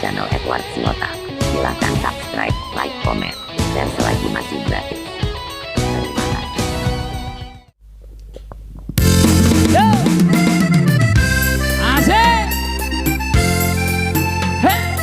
channel Edward Sinota. Silahkan subscribe, like, komen, share selagi masih gratis. Terima kasih. Asik. Hey.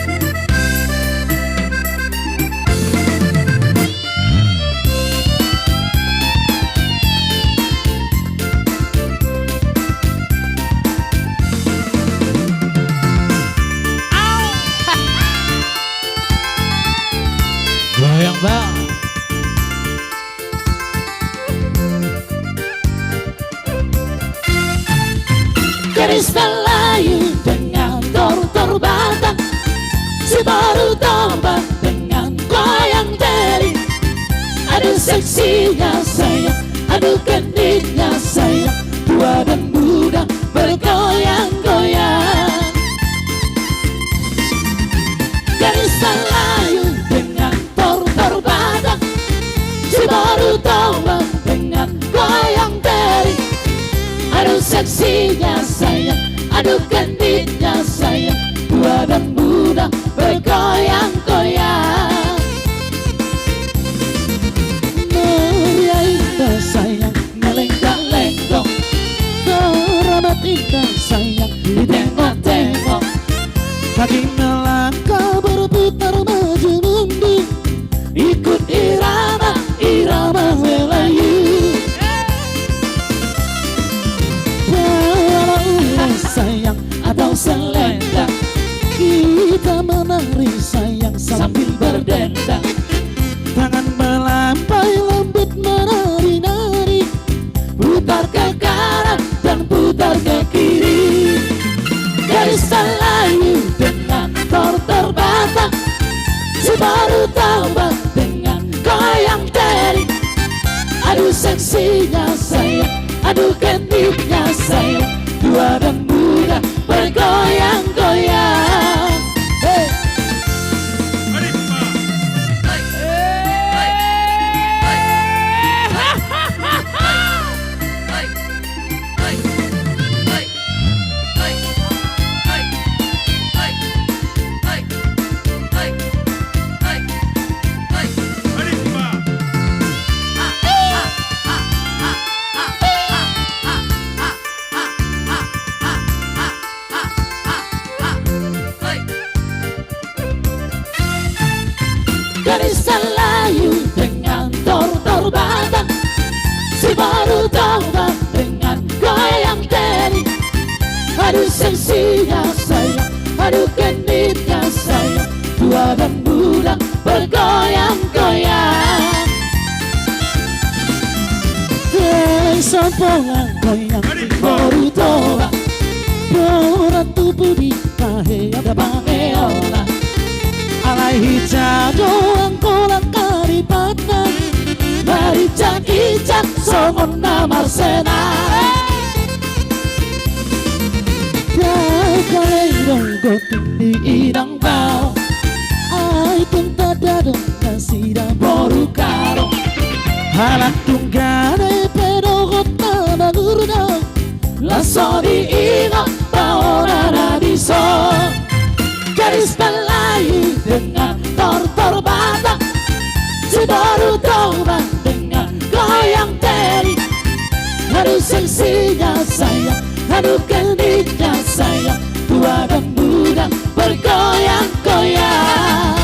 Goyang bang. Garis Melayu dengan tor batang, si baru tombak dengan goyang deri. Aduh seksinya sayang, aduh genitnya sayang, tua dan muda bergoyang-goyang. Garis Melayu dengan tor batang, si baru tombak dengan goyang deri. Aduh seksinya sayang, aduh genitnya sayang, tua dan muda bergoyang-goyang. Meriah indah sayang, melenggak-lenggok, keramat indah sayang, ditengok-tengok. Kaki melangkah berputar maju mundur, ikut irama Melayu. Sayang atau selendang, kita menari sayang sambil berdendang. Tangan melampai lembut menari-nari, putar ke kanan dan putar ke kiri. Garis Melayu dengan tor batang, si baru tombak dengan goyang deri. Aduh seksinya sayang, aduh genitnya sayang, tua dan muda bergoyang-goyang. Hey. Garis Melayu dengan tor batang, si baru tombak dengan goyang deri. Aduh seksinya sayang, aduh genitnya sayang, tua dan muda bergoyang-goyang. Sampolan goyang baru tombak, borat tubuh di kahea da bangeola. Alai hijau angkolan karipatan, mari cak-icak songon namar senare. Dai kaleidong goting di idang bau, ai tunta dadong nasida boru karo. Halak tunggane pedogot nama gurudong, laso di ingat paona nadiso. Garis Melayu dengan tor batang, si baru tombak dengan goyang deri. Aduh seksinya sayang, aduh genitnya sayang, tua dan muda bergoyang-goyang.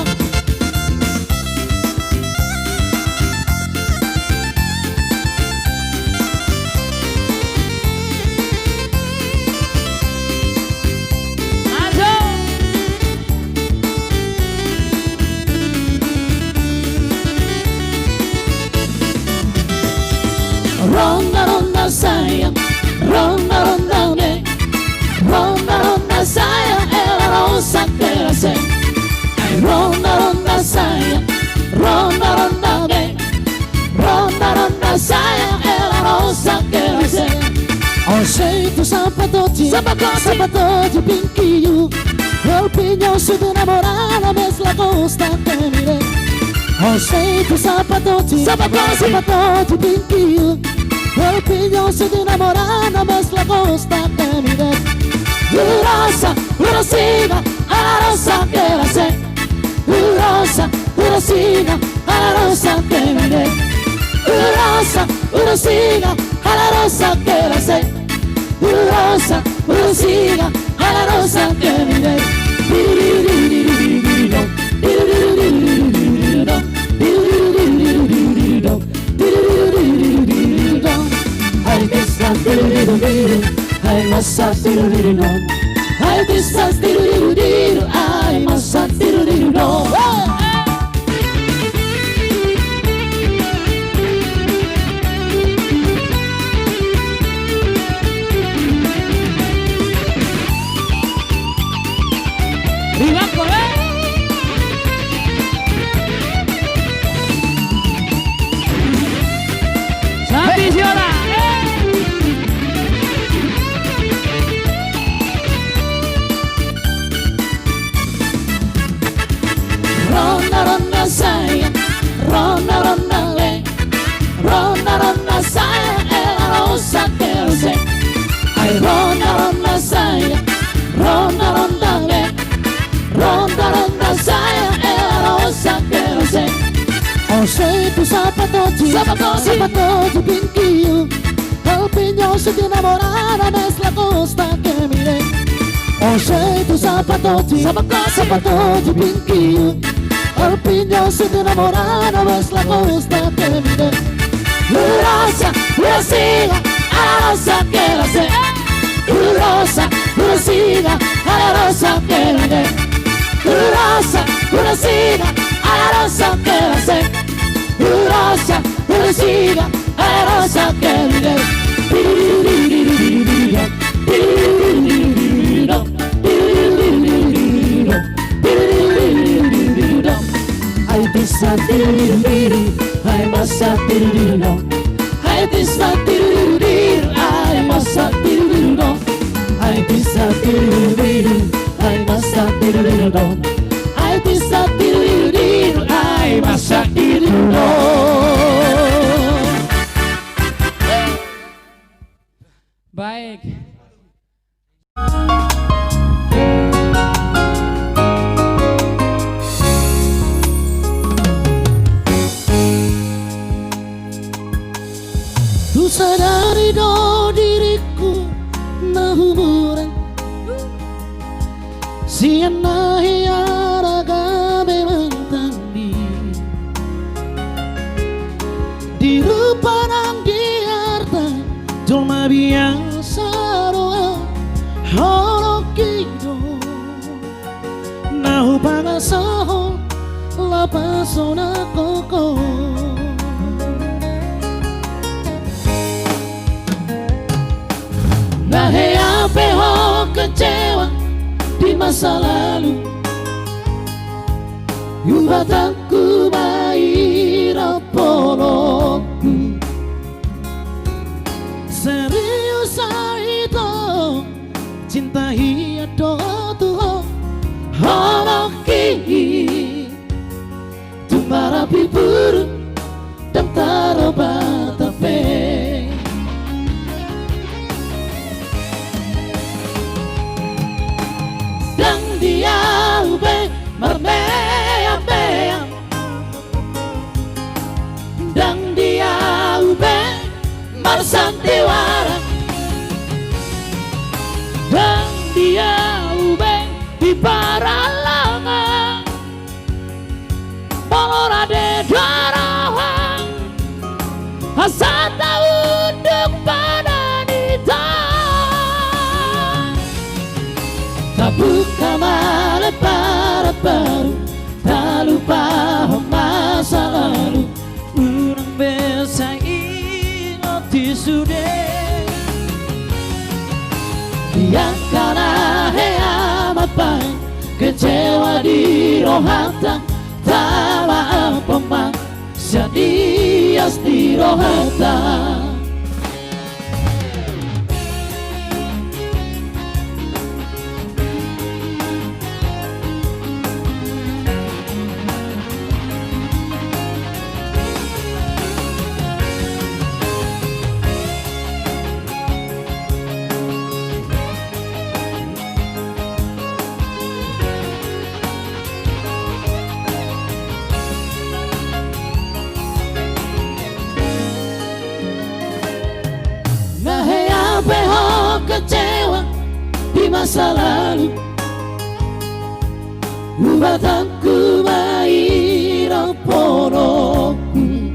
Ronda-ronda sayang, ronda-ronda me, ronda-ronda sayang, ela rosa que la sé. Ay, ronda-ronda sayang, ronda-ronda me, ronda-ronda sayang, ela rosa que la sé. Ho scelto sapato di pinquillo, col pigno su di innamorata, mes la costa te mire. Ho scelto sapato di pinquillo, col pigno su di innamorata, mes la costa te mire. Rosa, rosina, a la rosa que la sé. siga a la rosa que miré. Una siga a la rosa que la sé. Una siga a la rosa que miré. Ay, quizás ay, masa tiruririno. Ay, quizás tiruririno. Ay, masa tiruririno. Ribanco, Sambisiona, Ronda, ronda, saya. Ronda, ronda, le. Ronda, ronda, saya. Es la rosa que lo sé. Ay, ronda, ronda, saya. Ronda, ronda, le. Ronda, ronda, saya. Es la rosa que lo sé. Oh, sei tu zapatotti, zapatotti pinquillo. El piñón se te enamorara es la costa que miré. Oh, sei tu zapatotti, zapatotti pinquillo. El piñón se te enamorara es la costa que miré. Rosa, una siga a la rosa que la sé. Rosa, una siga a la rosa que la sé. Rosa, una siga a la rosa que la sé. Rosa, una siga a la rosa que la sé. Ay, pisa tiruriru, ay, masa tiruriru. Ay, pisa tiruriru, ay, masa tiruriru. Ay, pisa tiruriru, ay, masa tiruriru. Ay, pisa tiruriru, ay, masa tiruriru. baik. Tu sadari do diriku na humuran siana hiaraga memantandi di rupa nang di harta cuma biasa doa holo kido nahu pangasaho lapasona koko. Nahe ape ho kecewa di masa lalu. Yubatanku maira polongku. Serius itu cinta hiya do tuho honoki. Tumara pipuru dan tarobatape. Dia ube mermea bea dan dia ube marsantiwara dan dia ube di paralanga polora de darahan hasata unduk padanita buka malam para baru tak lupa masa lalu urang bisa ingat sudah yang karena apa kecewa di rohata tawa apa mak sadias di rohata. kecewa di masa lalu, batangku maira poroku.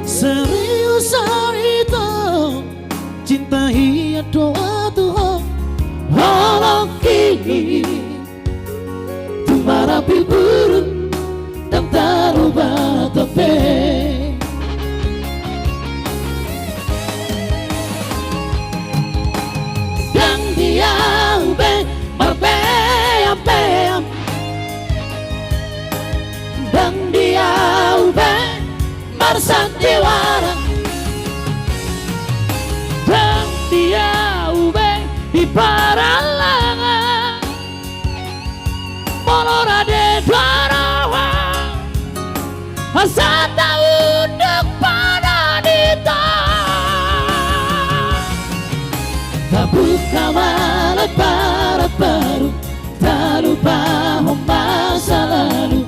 Serius itu cinta iya doa Tuhan. Walau kini tumarapi burung dan taruh tepe. Dan dia ube marpeam-peam, dan dia ube marsandiwara, Dan dia ube di paralangan Molorade Dwarawa asa tahun depan Anita. tak buka malam baru, tak lupa masa lalu.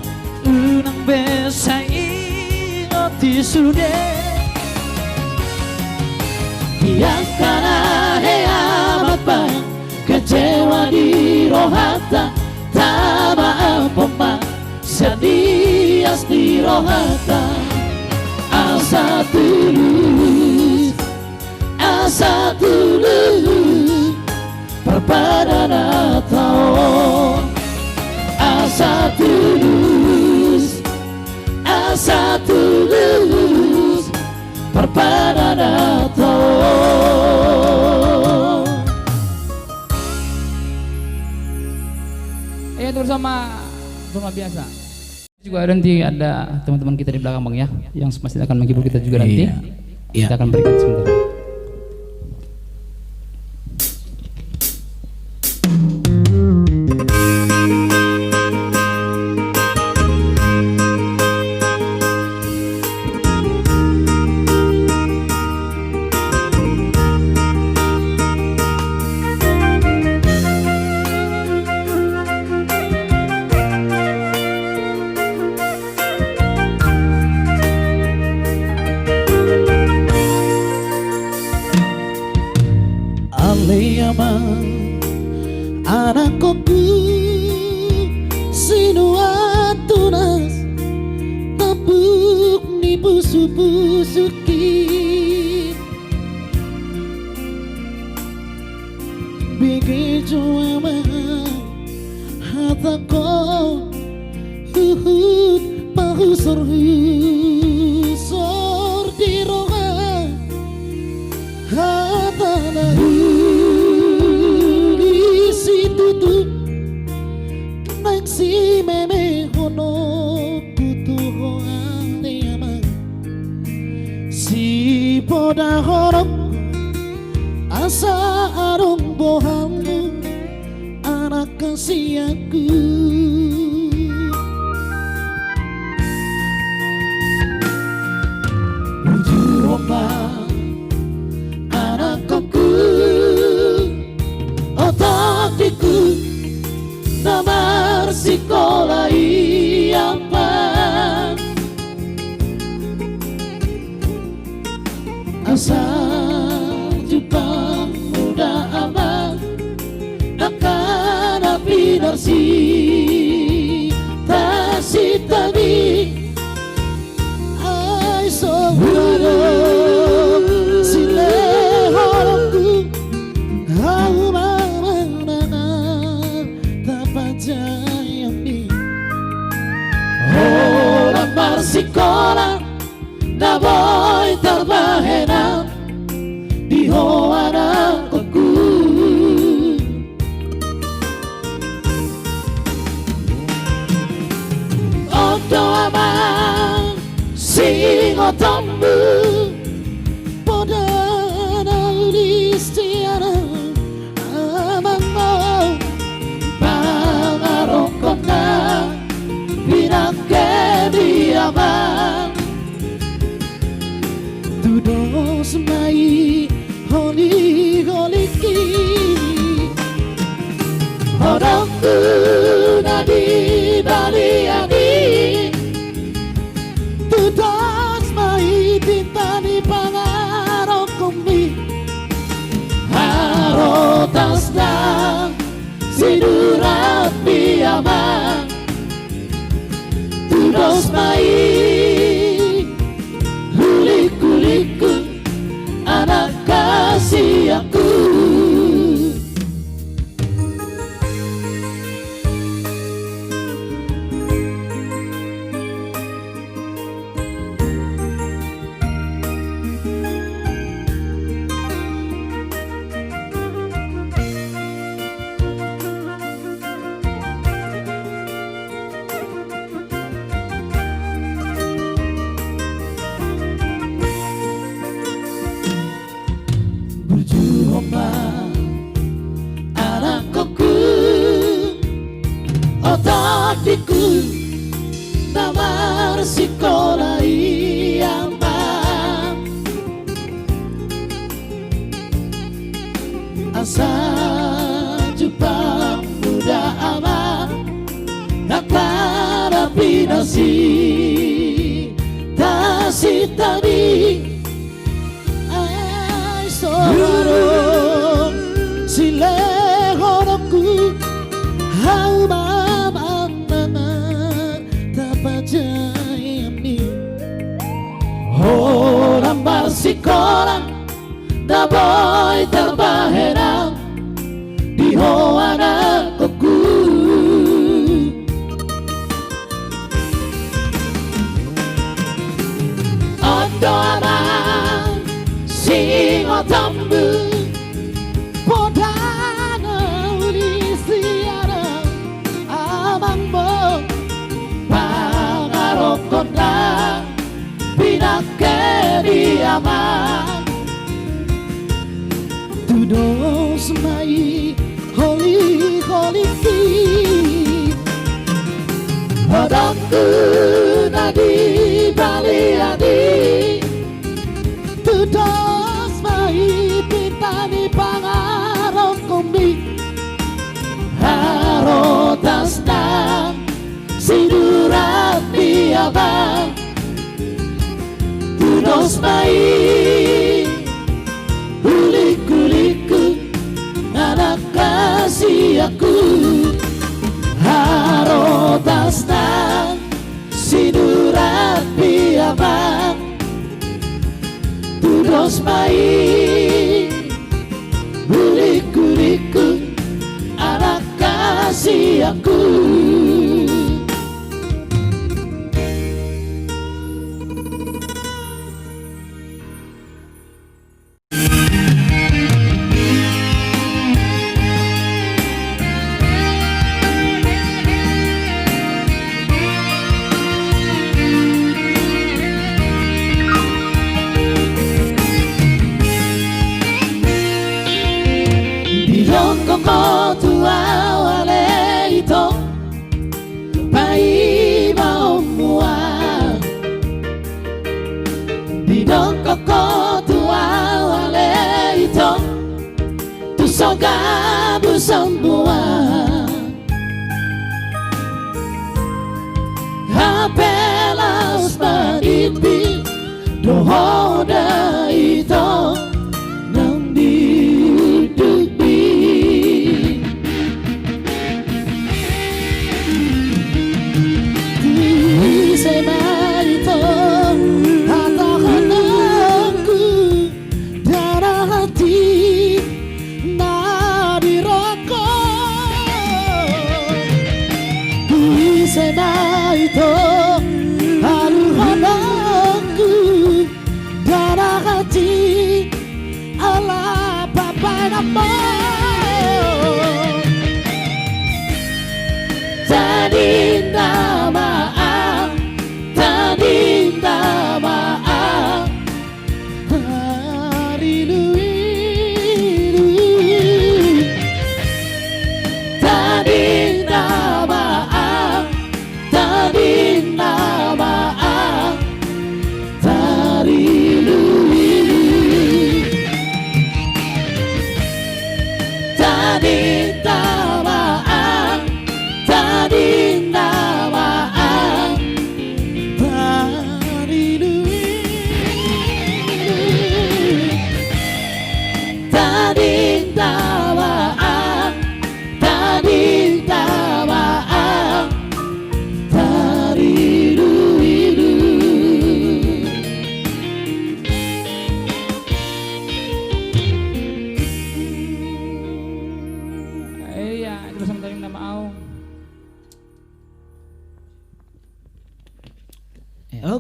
Unang besa ingat sudah. Yang karena amat banyak kecewa di rohata, tak maaf sedias di rohata. Asa tulus perpadana tahun. Asa tulus perpadana tahun. Itu bersama biasa. Juga nanti ada teman-teman kita di belakang Bang ya, yang pasti akan menghibur kita juga nanti. Iya. Kita akan berikan sebentar. Anak koku sinua tunas tapuk ni pusu-pusuki begitu aman hatako huhut pahusor di roha hatana si meme hono putu ande ama si poda horok asa arung bohamu anak kasih aku. Bujur ombak anakku otak diku namar sekolah apa asal Jepang muda aman akan api narsi tasik tabi ay sobrado sile horongku aku orang bersikola na boy terbahena di hoana koku odo aman sing otombu podana listiana amang mau pangarokona diaman tudos mai holiki orangku nadi baliani tudos mai tasna sidurat biama tudos mai liku-liku anak kasih aku. Anakku, otadiku, namar sekolah yang asa jumpa muda amat akan api nasi tasi tadi ay sorong sile horoku hau mamang tapajayami orang bersikoran da boy terbahenang di hoana koku ado aman sing otambu podana unisiara amang mo pangarokona pinake di aman tudos mai holy holy feet padaku nadi baliadi tudos mai pitani pangarok kumbi harotasna sidurat biabang tudos mai liku-liku anak kasih aku harotasna sidurat biabang tudos mai liku-liku anak kasih aku. Koko tua wale ito pai mau mua di dong koko tua wale ito tu soga busambua hapelas padipi dohoda ito itu haru hadaku darah hati ala papa nama tadi maaf tadi maaf hari lui tadi maaf Dinda maaf tari lui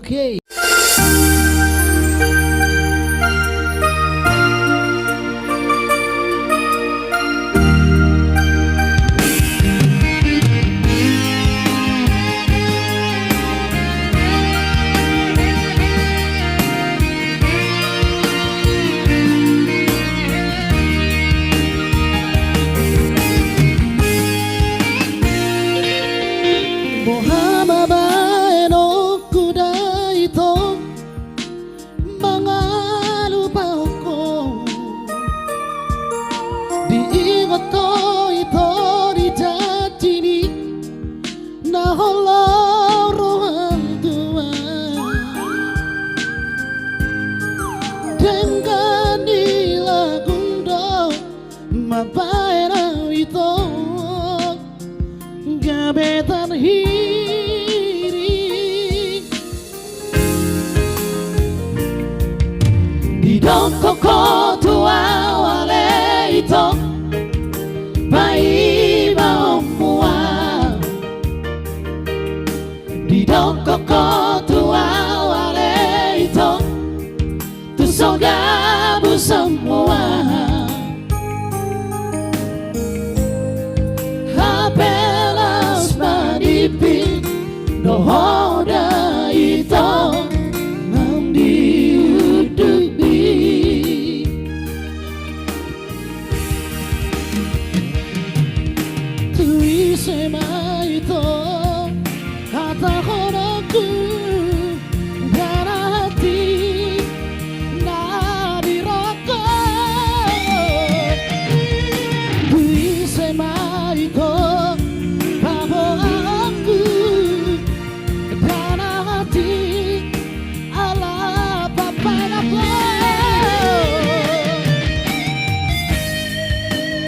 Oke. Gabetan hiri di dong koko tua wale ito bai mau mua di dong koko tua wale ito tu sogabu semua Dohoda ito nang diudubi Tui sema ito kata konoku darah hati na dirokok Tui sema ito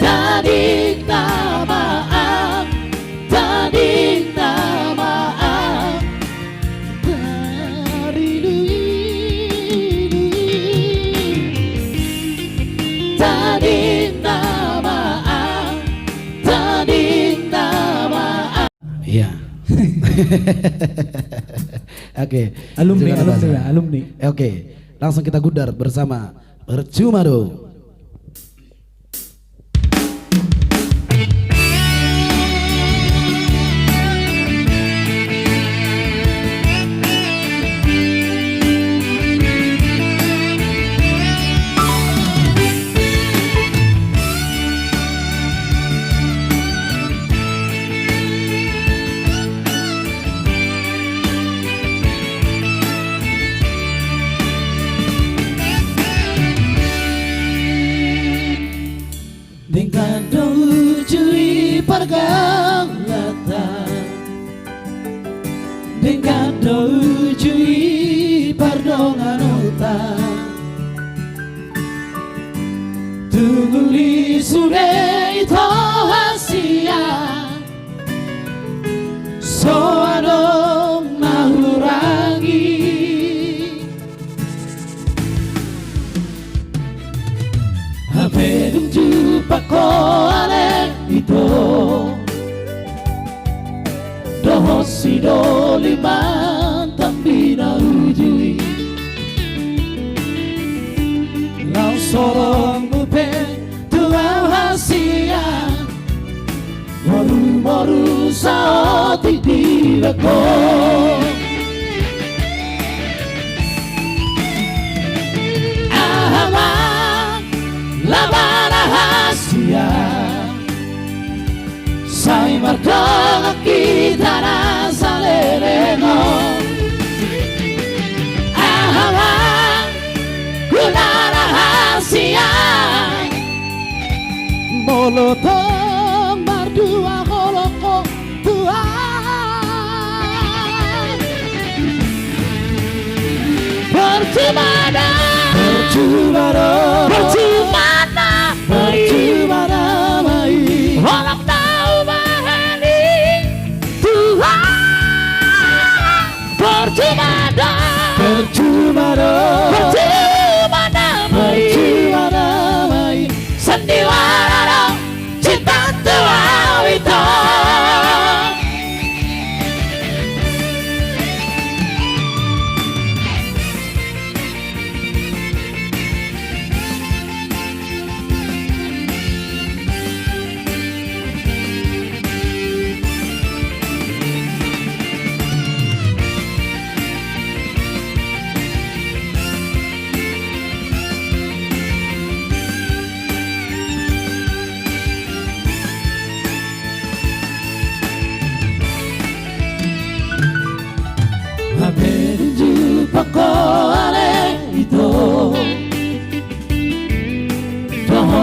Tadik na maaf dari lui Tadik na maaf Iya. Oke, alumni. Oke, langsung kita gudar bersama Percuma dong. Dengan dojui pergaulatan Dengan dojui pardongan utang Tunguli sure ito hasia So anong mahurangi Apedung pako ale ito Doho si do liman tambi na ujui Lau sorong mupe tuau hasia Moru sao titi lako Ahama labana hasia Sai marka kita na salereno Ahama kunara hasia Molotov mardua holoko Tuhan Percuma mai Orang tahu bahani Tuhan Percuma mai Sandiwara dong cinta tua itu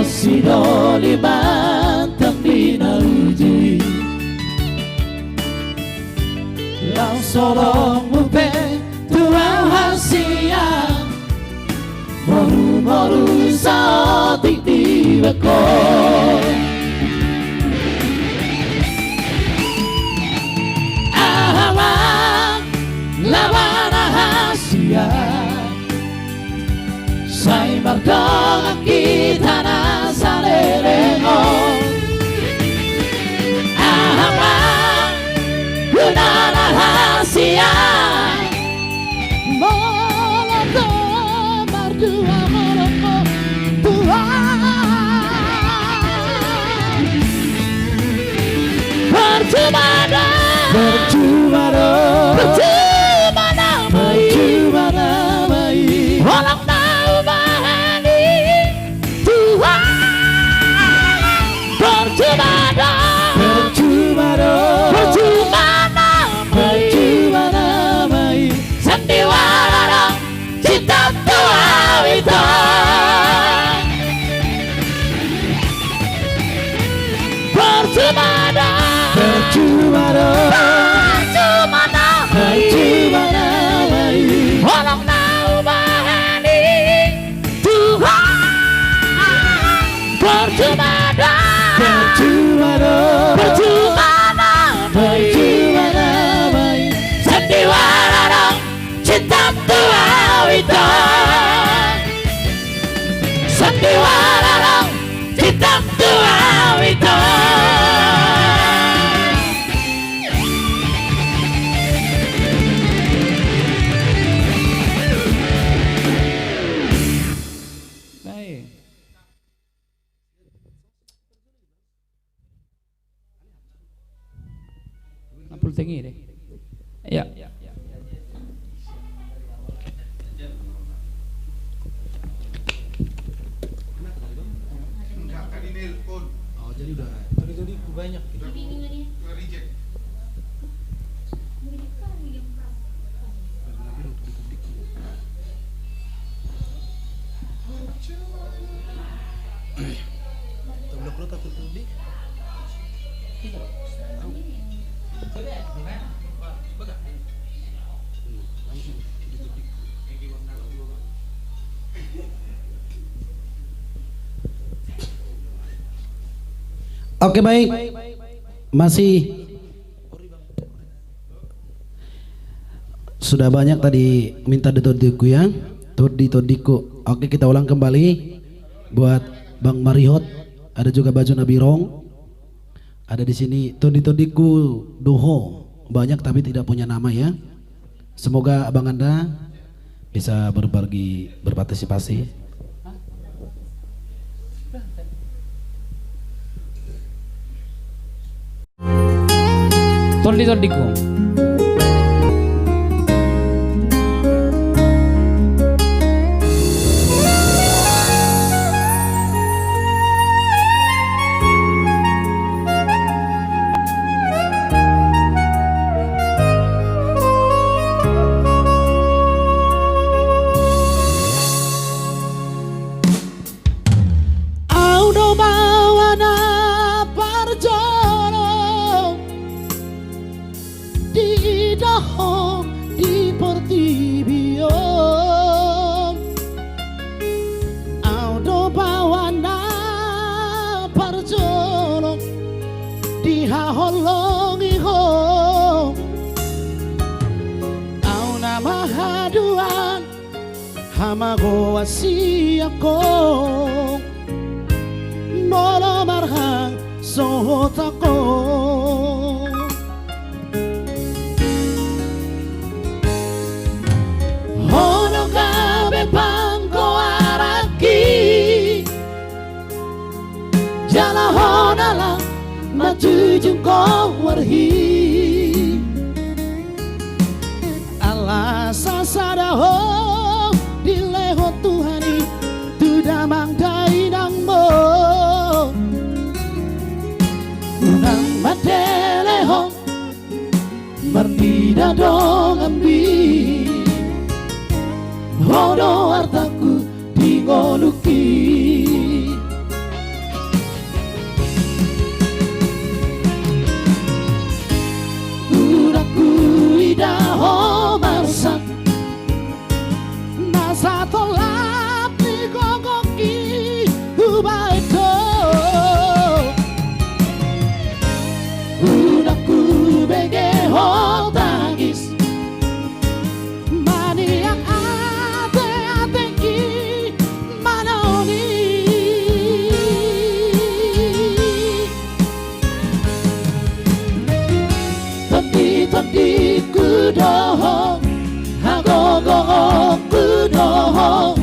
Osi doli bantang dinalujui Lang solong mupe tuang hasia Moru-moru saotik di bekor Ahawang lawan rahasia Say markong kita na sa lelengong Ahawang luna rahasia Moloko berdua moloko Tuhan Percuma damai Walau tahu bahani Tuhan Percuma damai Sandiwara dong cinta tua itu Percuma damai Walau tahu bahani Tuhan Percuma damai Sandiwara dong cinta tua itu Sandiwara dong cinta tua itu Baik. Napul tinggi deh. Ya. Jadi udah tadi banyak gitu. Reject. Tablok lo takut tadi? Oke baik, masih sudah banyak tadi minta ditodiku ya, todiku. Oke kita ulang kembali buat Bang Marihot, ada juga baju Nabirong, ada di sini todiku Doho, banyak tapi tidak punya nama ya. Semoga abang anda bisa berpartisipasi. Todiku. Audo bawana parjolo di daho di portibio Audo bawana parjolo di haholongi ho Au nama haduan hamago wasiako Molo marhang sohotako Hono kabe pangko araki Jala honala matujung ko warhi Ala sasada ho dileho Tuhani tudamang dainang mo Unang mateleho Martida dong ambi Hodo artaku dingoluki kudoho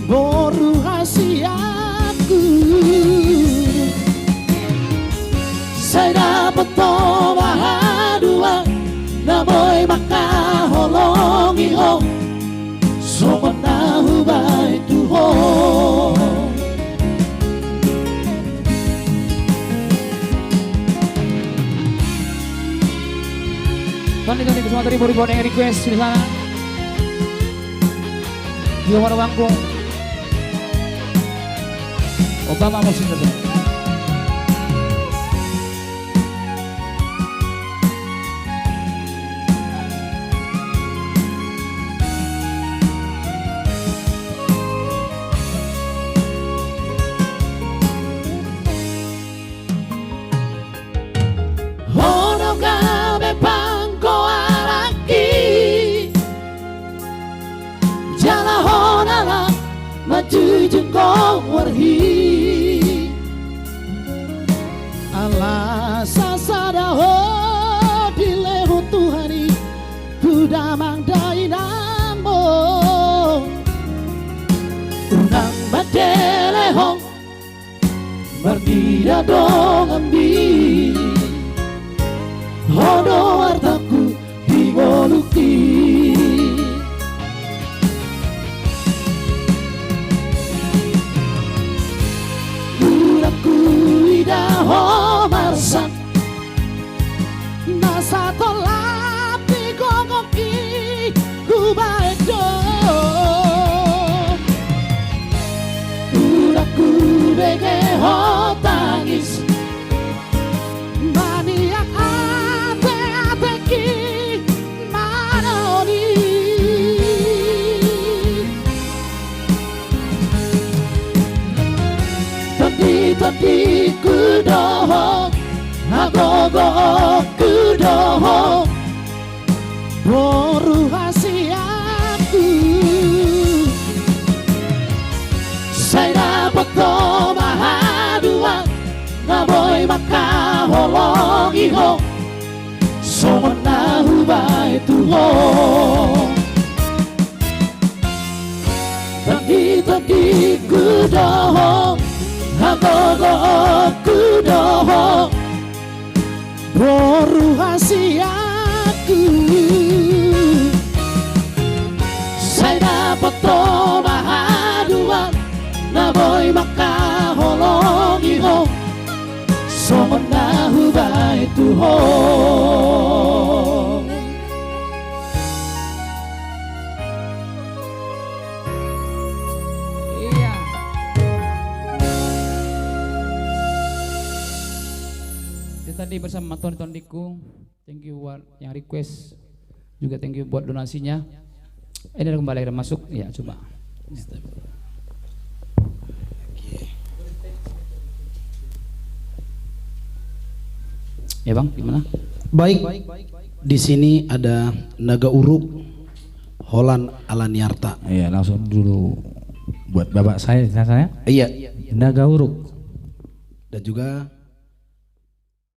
boru rahasiaku. Saya dapat toba dua namoy makaholongi ho somanahu bai tuho. Tony semua tadi ribu yang request di sana. Di luar panggung. Obama musik itu. Hono gabe pangko araki jala honala maju jengko warhi ala sasada ho dileho Tuhani budamang dainamo unang badelehong merdida dong ambi hono artaku dimoluki uraku idaho marsan nasa tolapi gongoki kubaedo uraku bege ho tangis maniak ate-ateki manoni tadi kudoho agogo kudoho boru hasiaku. Saya dapat mahadua naboy makaholongi ho somanahu bai tuho. Tadi kudoho agogo kudoho boru hasiaku. Saya dapat mahadua naboy makaholongi ho somanahu bai tuho. Iya. Itu tadi bersama Tony Tondiku. Thank you buat yang request. Juga thank you buat donasinya. Ini ada kembali ada masuk. Ya coba. Ya bang, gimana? Baik, di sini ada Naga Uruk, Holland Alaniarta. Iya, langsung dulu buat bapak saya. Iya. Naga Uruk. Dan juga